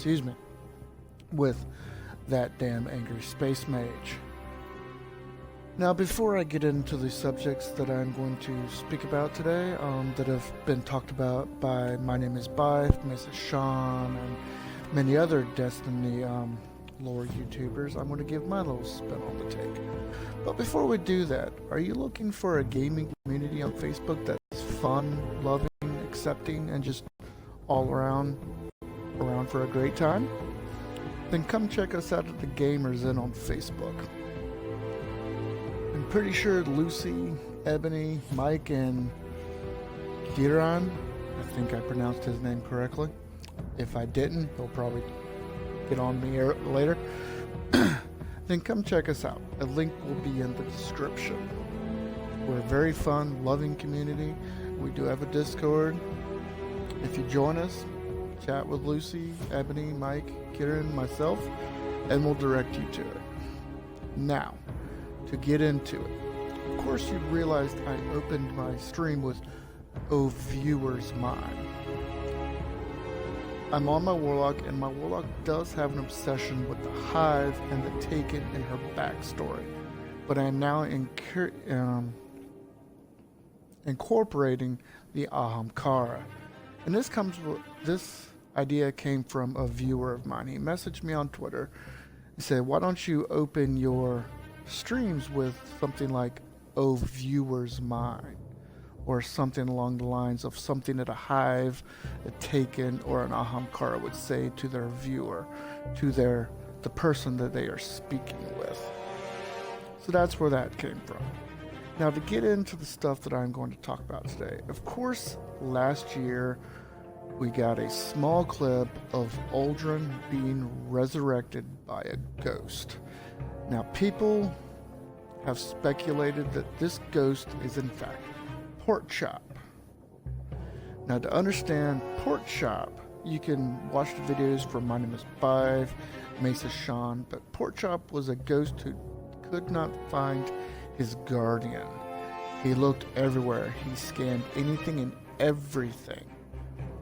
excuse me, with that damn angry space mage. Now, before I get into the subjects that I'm going to speak about today, that have been talked about by My Name is Bife, Mrs. Sean, and many other Destiny lore YouTubers, I'm going to give my little spin on the take. But before we do that, are you looking for a gaming community on Facebook that's fun, loving, accepting, and just all around for a great time? Then come check us out at the Gamers Inn on Facebook. I'm pretty sure Lucy, Ebony, Mike, and Kiran, I think I pronounced his name correctly. If I didn't, he'll probably get on me later. Then come check us out. A link will be in the description. We're a very fun, loving community. We do have a Discord. If you join us, chat with Lucy, Ebony, Mike, Kieran, myself, and we'll direct you to it. Now, to get into it. Of course, you realized I opened my stream with "Oh, viewer's mind." I'm on my Warlock, and my Warlock does have an obsession with the Hive and the Taken in her backstory. But I am now incorporating the Ahamkara. And this idea came from a viewer of mine. He messaged me on Twitter and said, "Why don't you open your streams with something like Oh, viewer's mind?" Or something along the lines of something that a Hive, a Taken, or an Ahamkara would say to their viewer, to the person that they are speaking with. So that's where that came from. Now, to get into the stuff that I'm going to talk about today, of course, last year we got a small clip of Uldren being resurrected by a ghost. Now, people have speculated that this ghost is in fact Porkchop. Now, to understand Porkchop, you can watch the videos from My Name is Bife, Mesa Sean, but Porkchop was a ghost who could not find his guardian. He looked everywhere. He scanned anything and everything.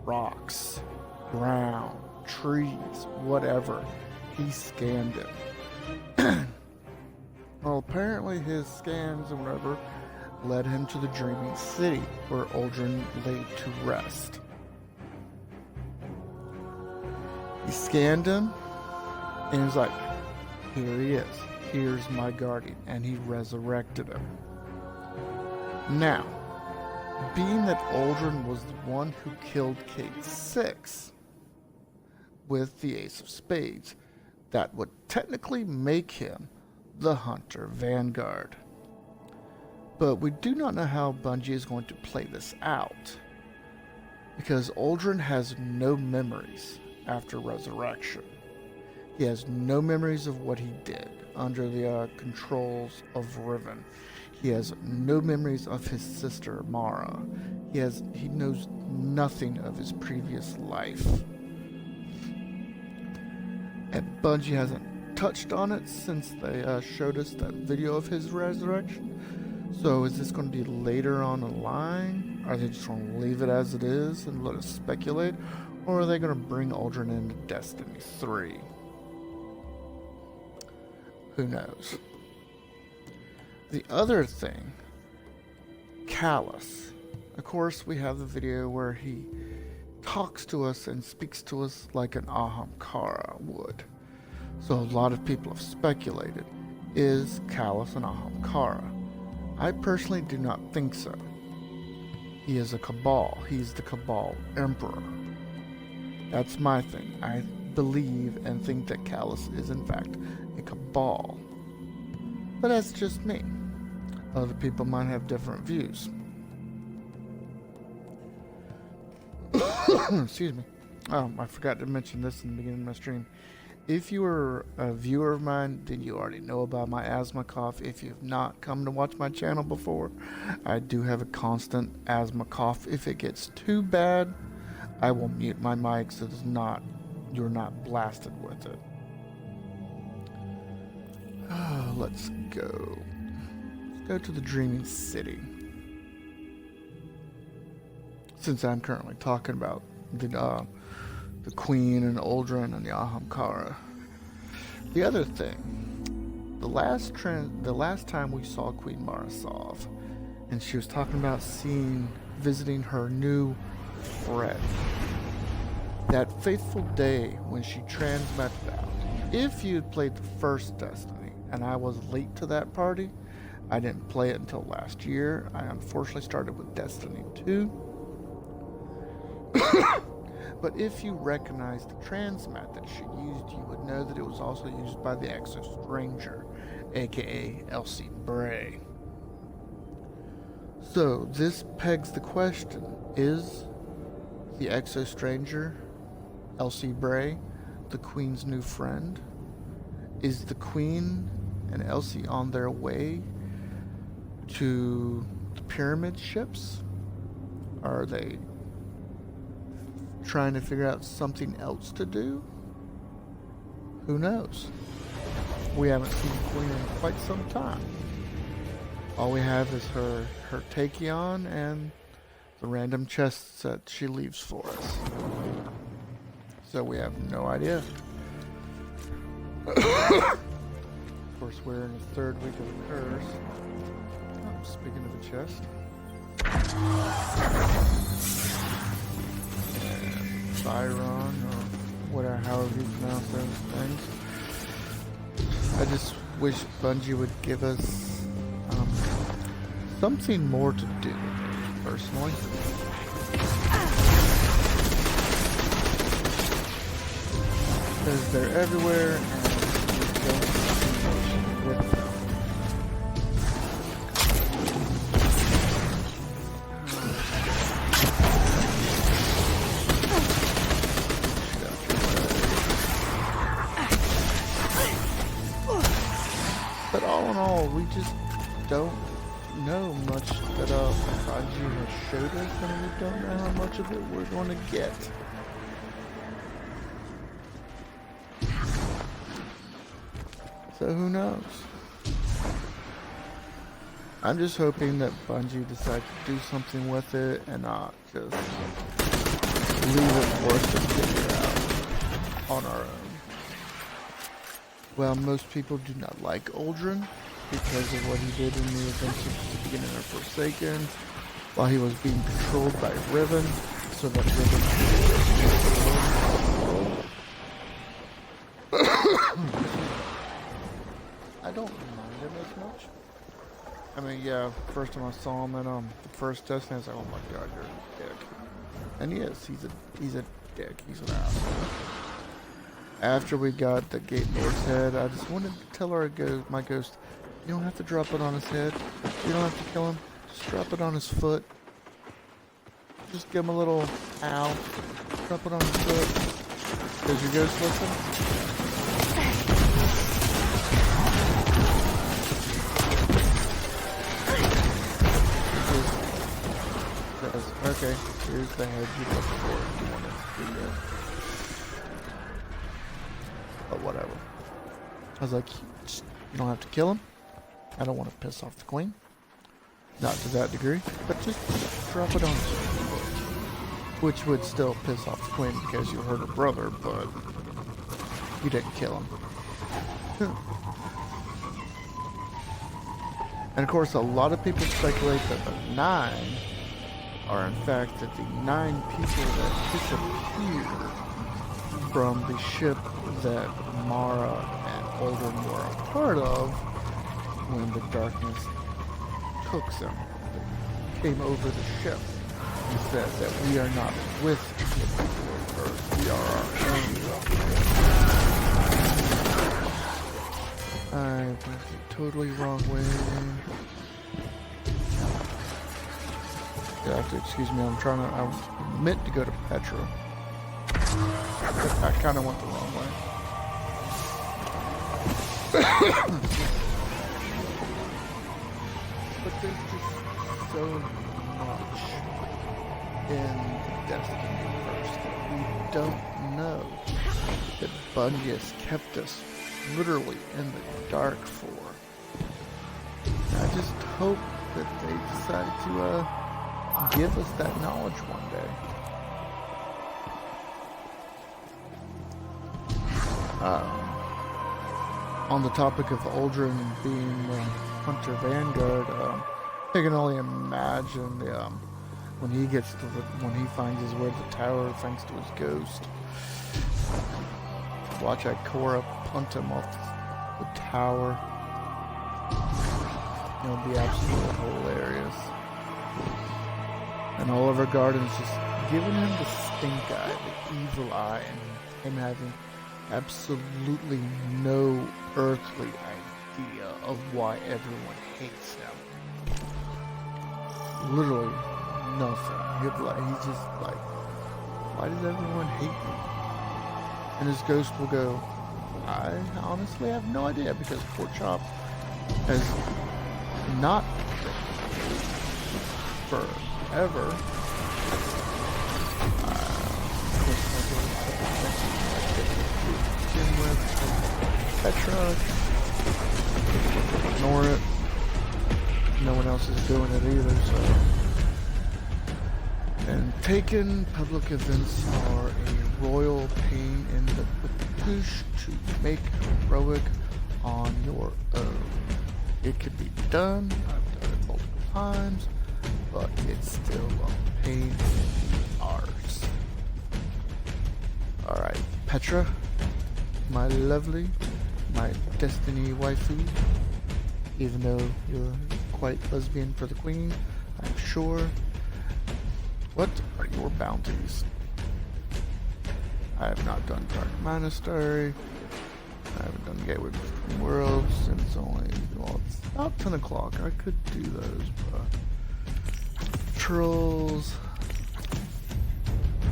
Rocks, ground, trees, whatever. He scanned it. Well, apparently his scans and whatever led him to the Dreaming City, where Uldren lay to rest. He scanned him, and he was like, "Here he is. Here's my guardian," and he resurrected him. Now, being that Uldren was the one who killed Kate 6 with the Ace of Spades, that would technically make him the Hunter Vanguard. But we do not know how Bungie is going to play this out, because Uldren has no memories after resurrection. He has no memories of what he did under the controls of Riven. He has no memories of his sister Mara. He knows nothing of his previous life. And Bungie hasn't touched on it since they showed us that video of his resurrection. So is this going to be later on the line? Are they just going to leave it as it is and let us speculate? Or are they going to bring Uldren into Destiny 3? Who knows? The other thing, Callus. Of course, we have the video where he talks to us and speaks to us like an Ahamkara would. So a lot of people have speculated, is Callus an Ahamkara? I personally do not think so. He is a Cabal. He's the Cabal Emperor. That's my thing. I believe and think that Callus is in fact a Cabal. But that's just me. Other people might have different views. Excuse me. I forgot to mention this in the beginning of my stream. If you are a viewer of mine, then you already know about my asthma cough. If you've not come to watch my channel before, I do have a constant asthma cough. If it gets too bad, I will mute my mic so you're not blasted with it. Let's go. Let's go to the Dreaming City. Since I'm currently talking about the the Queen and Uldren and the Ahamkara. The other thing, the last time we saw Queen Marasov, and she was talking about visiting her new friend. That fateful day when she transmatted out. If you had played the first Destiny, and I was late to that party, I didn't play it until last year. I unfortunately started with Destiny 2. But if you recognize the transmat that she used, you would know that it was also used by the Exo Stranger, aka Elsie Bray. So this pegs the question, is the Exo Stranger, Elsie Bray, the Queen's new friend? Is the Queen and Elsie on their way to the pyramid ships? Are they trying to figure out something else to do? Who knows? We haven't seen the Queen in quite some time. All we have is her Tachyon and the random chests that she leaves for us. So we have no idea. Of course, we're in the third week of the curse. Oh, speaking of the chest. And Byron, or whatever, however you pronounce those things. I just wish Bungie would give us something more to do with it, personally. Because they're everywhere and we don't see with them. But all in all, we just don't know much that Bungie has showed us, and we don't know how much of it we're going to get. So who knows? I'm just hoping that Bungie decides to do something with it and not just leave it for us to figure out on our own. Well, most people do not like Uldren because of what he did in the events of the beginning of Forsaken, while he was being controlled by Riven, so that Riven I don't mind him as much. I mean, yeah, first time I saw him in the first Destiny, I was like, oh my god, you're a dick. And he is, he's a dick, he's an asshole. After we got the Gate Lord's head, I just wanted to tell my ghost, you don't have to drop it on his head. You don't have to kill him. Just drop it on his foot. Just give him a little ow. Drop it on his foot. Does your ghost listen? Okay, here's the head you look for if you want to do that. But whatever. I was like, you don't have to kill him. I don't want to piss off the Queen. Not to that degree, but just drop it on his foot. Which would still piss off the Queen because you hurt her brother, but you didn't kill him. And of course, a lot of people speculate that the 9 are in fact the 9 people that disappeared from the ship that Mara and Uldren were a part of when the darkness took them. They came over the ship and said that we are not with the people of Earth, we are our own. I went the totally wrong way. You have to excuse me, I meant to go to Petra. I kind of went the wrong way. But there's just so much in the Destiny universe that we don't know, that Bungie has kept us literally in the dark for. I just hope that they decide to give us that knowledge one day. On the topic of Uldren being the Hunter Vanguard, I can only imagine when he gets to when he finds his way to the tower thanks to his ghost. Watch Ikora punt him off the tower. It'll be absolutely hilarious. And Oliver Garden's just giving him the stink eye, the evil eye, and him having absolutely no earthly idea of why everyone hates him. Literally nothing. He's just like, why does everyone hate me? And his ghost will go, I honestly have no idea, because Porkchop has not forever. With Petra, ignore it. No one else is doing it either, so. And taken public events are a royal pain in the push to make heroic on your own. It could be done. I've done it multiple times, but it's still a pain in the arse. Alright, Petra, my lovely, my destiny waifu, even though you're quite lesbian for the queen, I'm sure. What are your bounties? I have not done Dark Monastery. I haven't done Gateway Between Worlds since only, well, it's about 10 o'clock. I could do those, but Trolls,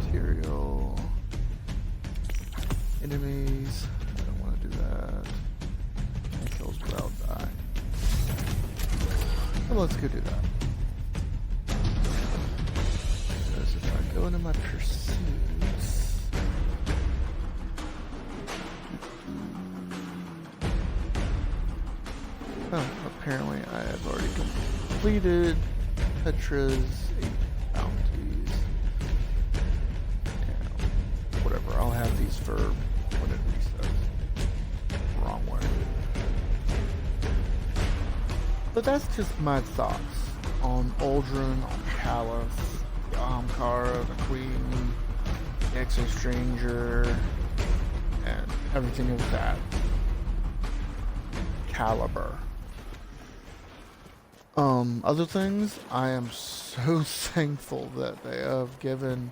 material, enemies. I don't want to do that. And kills without dying. Well, let's go do that. Because if I go into my pursuits, oh, apparently I have already completed Petra's 8 bounties. Yeah, whatever, I'll have these for when it resets. Wrong way. But that's just my thoughts on Uldren, on Callus, the Ahamkara, the Queen, the Exo-Stranger, and everything of that caliber. Other things, I am so thankful that they have given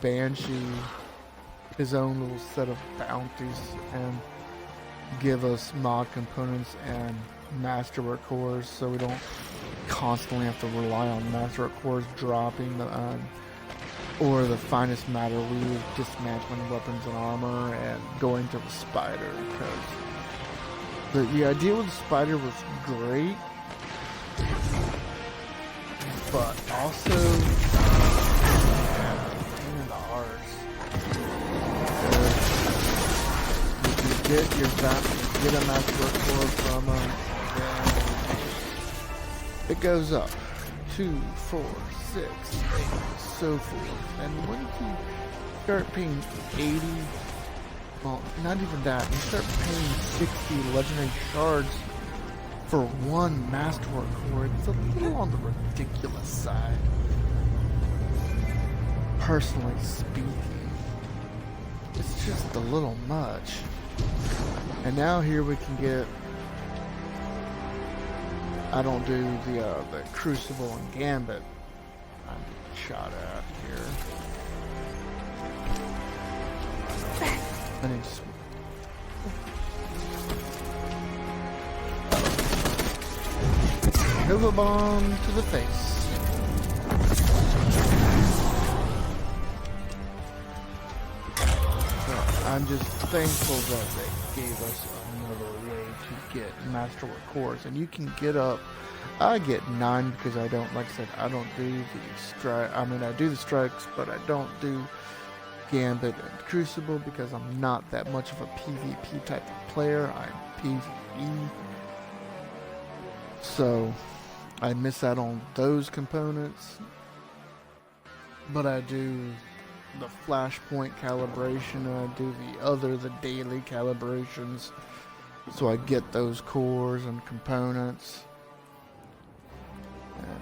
Banshee his own little set of bounties and give us mod components and masterwork cores, so we don't constantly have to rely on masterwork cores dropping or the finest matter weave dismantling weapons and armor and going to the spider, because the idea with the spider was great, but also pain in the arse. You get your get a masterwork core from them, it goes up 2, 4, 6, 8, so forth. And when you start paying 80, well, not even that, you start paying 60 legendary shards for one masterwork core, it's a little on the ridiculous side, personally speaking. It's just a little much. And now here we can get, I don't do the Crucible and Gambit. I'm getting shot at here. I need to Nova Bomb to the face. So I'm just thankful that they gave us another way to get Masterwork cores, and you can get up. I get 9 because I don't, like I said, I don't do the strike. I mean, I do the strikes, but I don't do Gambit and Crucible because I'm not that much of a PvP type of player. I'm PvE. So I miss out on those components. But I do the flashpoint calibration, and I do the daily calibrations, so I get those cores and components.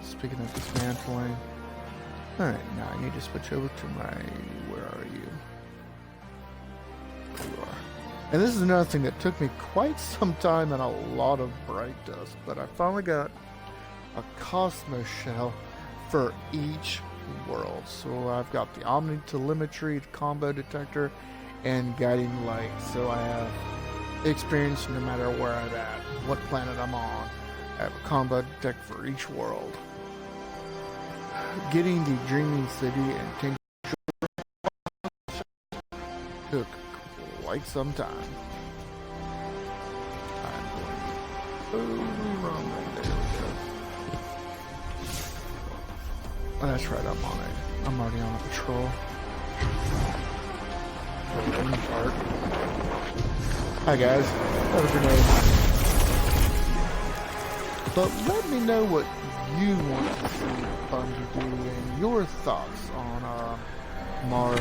Speaking of dismantling, alright, now I need to switch over to my, where are you? There you are. And this is another thing that took me quite some time and a lot of bright dust, but I finally got a Cosmos shell for each world. So I've got the Omni telemetry, combo detector, and guiding light. So I have experience no matter where I'm at, what planet I'm on. I have a combo detector for each world. Getting the Dreaming City and Tincture took quite some time. I'm going wrong right there. We go. Oh, that's right, I'm already on a patrol. Hi guys, have a grenade. But let me know what you want to see Bungie do and your thoughts on Mars.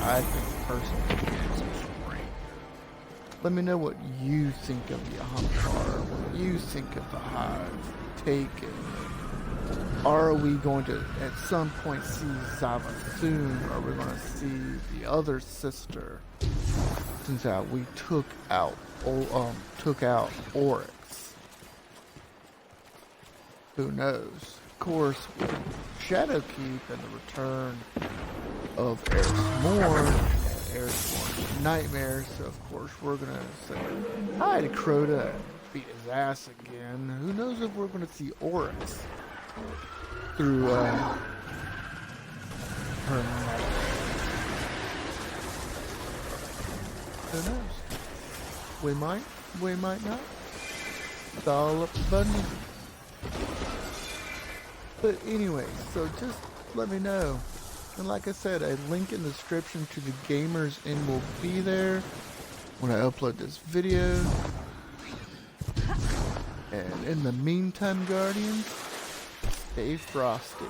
I think personally it's great. Let me know what you think of the Ahamkara, what you think of the Hive, Taken. Are we going to at some point see Zavathun? Are we going to see the other sister? Since we took out Oryx. Who knows? Of course, with Shadowkeep and the return of Erismorn and Erismorn's Nightmares, so of course we're gonna say hi to Crota and beat his ass again. Who knows if we're gonna see Oryx through her nightmare. Who knows? We might not. It's all up to Bungie. But anyway, so just let me know. And like I said, a link in the description to the Gamers Inn will be there when I upload this video. And in the meantime, Guardians, stay frosty.